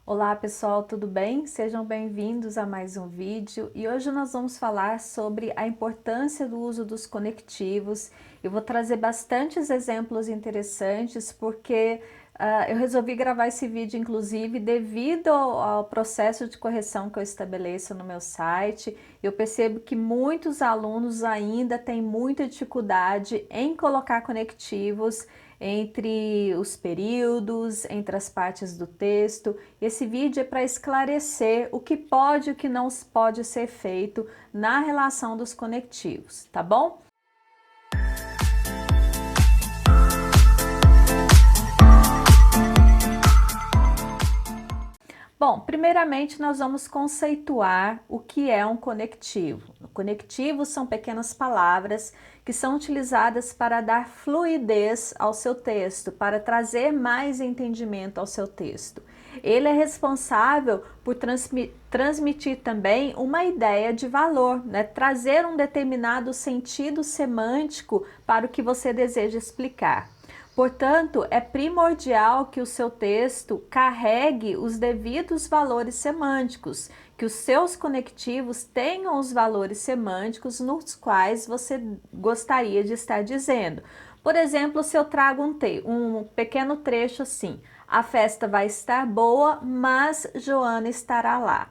Olá pessoal, tudo bem? Sejam bem-vindos a mais um vídeo e hoje nós vamos falar sobre a importância do uso dos conectivos. Eu vou trazer bastantes exemplos interessantes porque eu resolvi gravar esse vídeo inclusive devido ao processo de correção que eu estabeleço no meu site. Eu percebo que muitos alunos ainda têm muita dificuldade em colocar conectivos entre os períodos, entre as partes do texto. Esse vídeo é para esclarecer o que pode e o que não pode ser feito na relação dos conectivos, tá bom? Bom, primeiramente nós vamos conceituar o que é um conectivo. Conectivos são pequenas palavras que são utilizadas para dar fluidez ao seu texto, para trazer mais entendimento ao seu texto. Ele é responsável por transmitir também uma ideia de valor, né? Trazer um determinado sentido semântico para o que você deseja explicar. Portanto, é primordial que o seu texto carregue os devidos valores semânticos, que os seus conectivos tenham os valores semânticos nos quais você gostaria de estar dizendo. Por exemplo, se eu trago um pequeno trecho assim: a festa vai estar boa, mas Joana estará lá.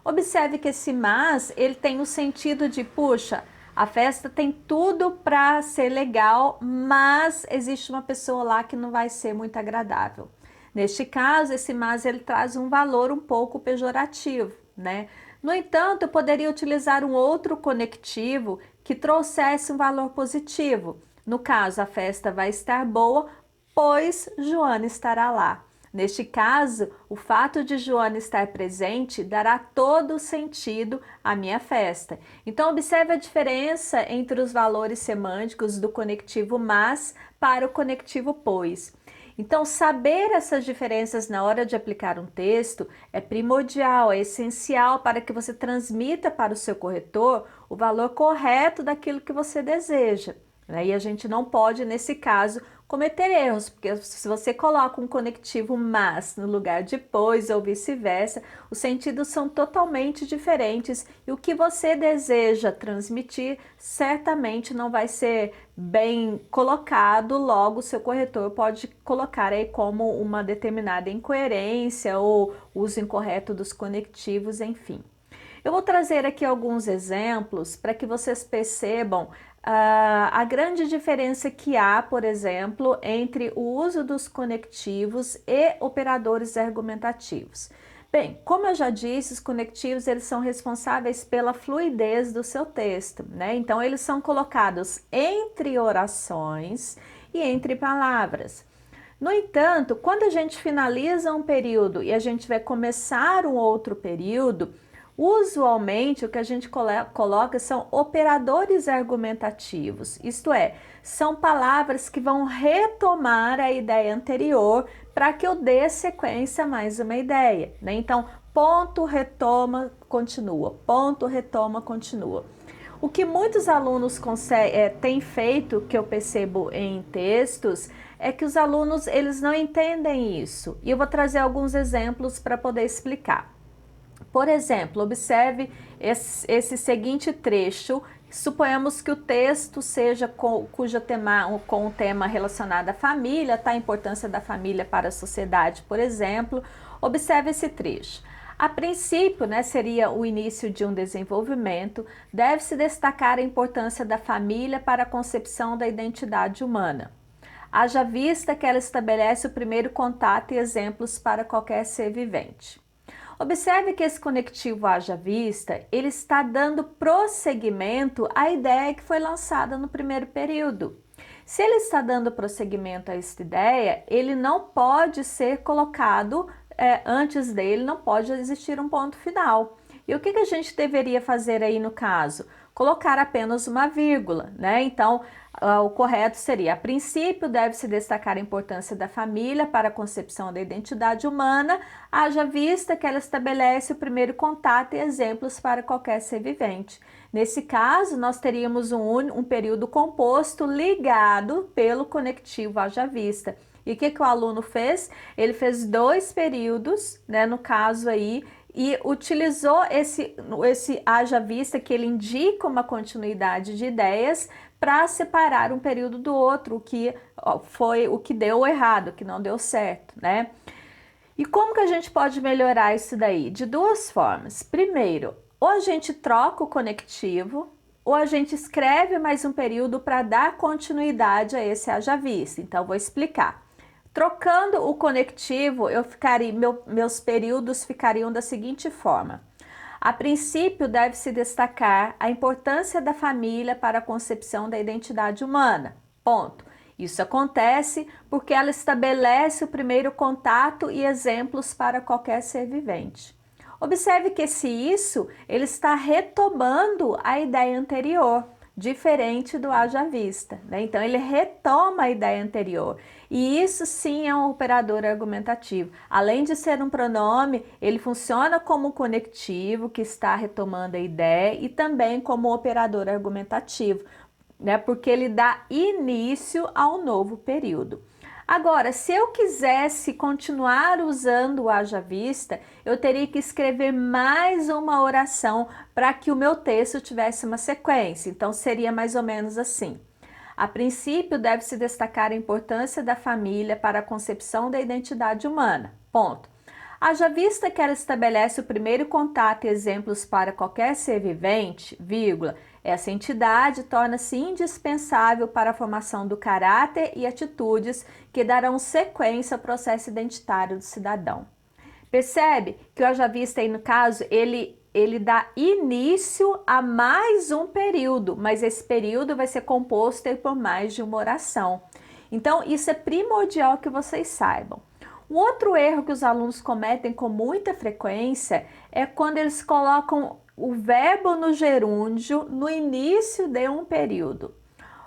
Observe que esse mas, ele tem o sentido de, puxa, a festa tem tudo para ser legal, mas existe uma pessoa lá que não vai ser muito agradável. Neste caso, esse mas ele traz um valor um pouco pejorativo, né? No entanto, eu poderia utilizar um outro conectivo que trouxesse um valor positivo. No caso, a festa vai estar boa, pois Joana estará lá. Neste caso, o fato de Joana estar presente dará todo o sentido à minha festa. Então, observe a diferença entre os valores semânticos do conectivo mas para o conectivo pois. Então, saber essas diferenças na hora de aplicar um texto é primordial, é essencial para que você transmita para o seu corretor o valor correto daquilo que você deseja. E a gente não pode, nesse caso, cometer erros, porque se você coloca um conectivo mas no lugar de pois ou vice-versa, os sentidos são totalmente diferentes e o que você deseja transmitir certamente não vai ser bem colocado, logo o seu corretor pode colocar aí como uma determinada incoerência ou uso incorreto dos conectivos, enfim. Eu vou trazer aqui alguns exemplos para que vocês percebam a grande diferença que há, por exemplo, entre o uso dos conectivos e operadores argumentativos. Bem, como eu já disse, os conectivos eles são responsáveis pela fluidez do seu texto, né? Então, eles são colocados entre orações e entre palavras. No entanto, quando a gente finaliza um período e a gente vai começar um outro período, usualmente o que a gente coloca são operadores argumentativos, isto é, são palavras que vão retomar a ideia anterior para que eu dê sequência a mais uma ideia, né? Então, ponto, retoma, continua, ponto, retoma, continua. O que muitos alunos têm feito, que eu percebo em textos, é que os alunos eles não entendem isso. E eu vou trazer alguns exemplos para poder explicar. Por exemplo, observe esse seguinte trecho. Suponhamos que o texto seja com o tema relacionado à família, tá? A importância da família para a sociedade, por exemplo. Observe esse trecho. A princípio, né, seria o início de um desenvolvimento, deve-se destacar a importância da família para a concepção da identidade humana. Haja vista que ela estabelece o primeiro contato e exemplos para qualquer ser vivente. Observe que esse conectivo haja vista, ele está dando prosseguimento à ideia que foi lançada no primeiro período. Se ele está dando prosseguimento a esta ideia, ele não pode ser colocado antes dele, não pode existir um ponto final. E o que a gente deveria fazer aí no caso? Colocar apenas uma vírgula, né? Então, o correto seria: a princípio, deve-se destacar a importância da família para a concepção da identidade humana, haja vista que ela estabelece o primeiro contato e exemplos para qualquer ser vivente. Nesse caso, nós teríamos um período composto ligado pelo conectivo haja vista. E o que que o aluno fez? Ele fez 2 períodos, né, no caso aí, e utilizou esse haja vista, que ele indica uma continuidade de ideias, para separar um período do outro, o que foi o que deu errado, o que não deu certo, né? E como que a gente pode melhorar isso daí? De 2 formas. Primeiro, ou a gente troca o conectivo, ou a gente escreve mais um período para dar continuidade a esse haja vista. Então, vou explicar. Trocando o conectivo, meus períodos ficariam da seguinte forma. A princípio, deve-se destacar a importância da família para a concepção da identidade humana. Ponto. Isso acontece porque ela estabelece o primeiro contato e exemplos para qualquer ser vivente. Observe que ele está retomando a ideia anterior, diferente do haja vista, né? Então ele retoma a ideia anterior. E isso sim é um operador argumentativo. Além de ser um pronome, ele funciona como um conectivo que está retomando a ideia e também como operador argumentativo, né? Porque ele dá início ao novo período. Agora, se eu quisesse continuar usando o haja vista, eu teria que escrever mais uma oração para que o meu texto tivesse uma sequência. Então, seria mais ou menos assim. A princípio, deve-se destacar a importância da família para a concepção da identidade humana. Ponto. Haja vista que ela estabelece o primeiro contato e exemplos para qualquer ser vivente, vírgula, essa entidade torna-se indispensável para a formação do caráter e atitudes que darão sequência ao processo identitário do cidadão. Percebe que o haja vista aí, no caso, ele dá início a mais um período, mas esse período vai ser composto por mais de uma oração. Então, isso é primordial que vocês saibam. Um outro erro que os alunos cometem com muita frequência é quando eles colocam o verbo no gerúndio no início de um período.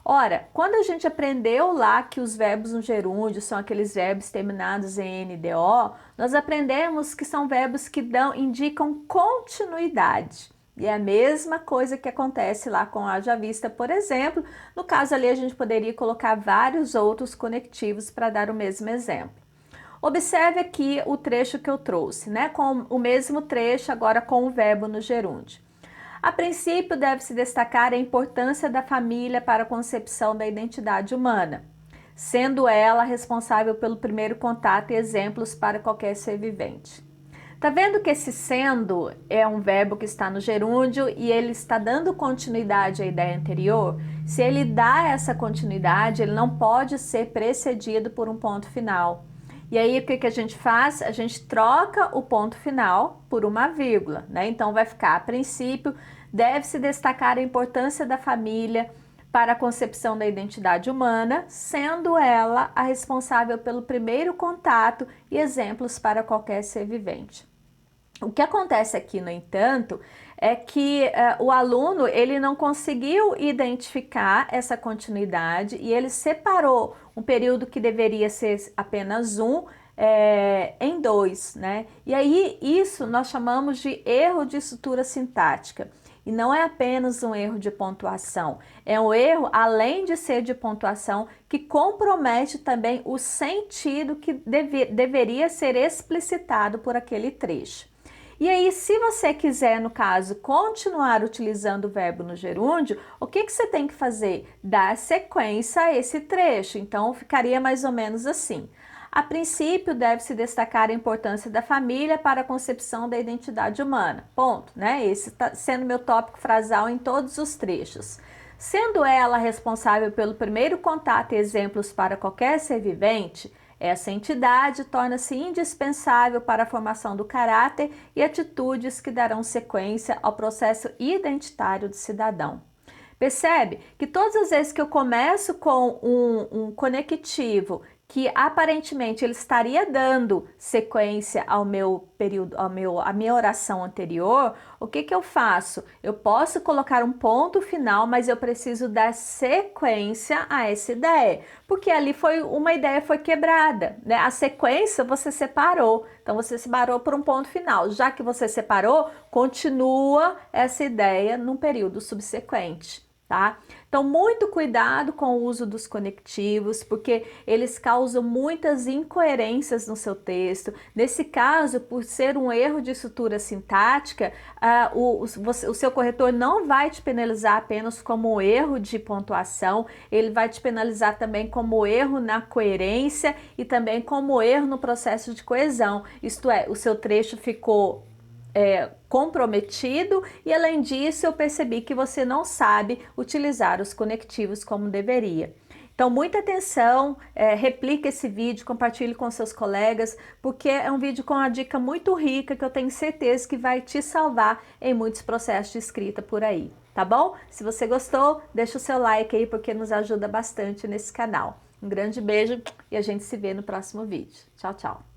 Ora, quando a gente aprendeu lá que os verbos no gerúndio são aqueles verbos terminados em NDO, nós aprendemos que são verbos que indicam continuidade. E é a mesma coisa que acontece lá com a haja vista, por exemplo. No caso ali, a gente poderia colocar vários outros conectivos para dar o mesmo exemplo. Observe aqui o trecho que eu trouxe, né? Com o mesmo trecho, agora com o verbo no gerúndio. A princípio, deve-se destacar a importância da família para a concepção da identidade humana, sendo ela responsável pelo primeiro contato e exemplos para qualquer ser vivente. Tá vendo que esse sendo é um verbo que está no gerúndio e ele está dando continuidade à ideia anterior? Se ele dá essa continuidade, ele não pode ser precedido por um ponto final. E aí, o que a gente faz? A gente troca o ponto final por uma vírgula, né? Então, vai ficar, a princípio, deve-se destacar a importância da família para a concepção da identidade humana, sendo ela a responsável pelo primeiro contato e exemplos para qualquer ser vivente. O que acontece aqui, no entanto, é que o aluno ele não conseguiu identificar essa continuidade e ele separou um período que deveria ser apenas um em 2, né? E aí isso nós chamamos de erro de estrutura sintática. E não é apenas um erro de pontuação, é um erro, além de ser de pontuação, que compromete também o sentido que deveria ser explicitado por aquele trecho. E aí, se você quiser, no caso, continuar utilizando o verbo no gerúndio, o que você tem que fazer? Dar sequência a esse trecho. Então, ficaria mais ou menos assim. A princípio, deve-se destacar a importância da família para a concepção da identidade humana. Ponto, né? Esse está sendo meu tópico frasal em todos os trechos. Sendo ela responsável pelo primeiro contato e exemplos para qualquer ser vivente, essa entidade torna-se indispensável para a formação do caráter e atitudes que darão sequência ao processo identitário do cidadão. Percebe que todas as vezes que eu começo com um conectivo que aparentemente ele estaria dando sequência ao meu período, à minha oração anterior, o que eu faço? Eu posso colocar um ponto final, mas eu preciso dar sequência a essa ideia, porque ali uma ideia foi quebrada, né? A sequência você separou, então você separou por um ponto final. Já que você separou, continua essa ideia num período subsequente. tá? Então, muito cuidado com o uso dos conectivos, porque eles causam muitas incoerências no seu texto. Nesse caso, por ser um erro de estrutura sintática, o seu corretor não vai te penalizar apenas como erro de pontuação, ele vai te penalizar também como erro na coerência e também como erro no processo de coesão. Isto é, o seu trecho ficou comprometido e, além disso, eu percebi que você não sabe utilizar os conectivos como deveria. Então, muita atenção, replique esse vídeo, compartilhe com seus colegas, porque é um vídeo com uma dica muito rica que eu tenho certeza que vai te salvar em muitos processos de escrita por aí, tá bom? Se você gostou, deixa o seu like aí, porque nos ajuda bastante nesse canal. Um grande beijo e a gente se vê no próximo vídeo. Tchau, tchau!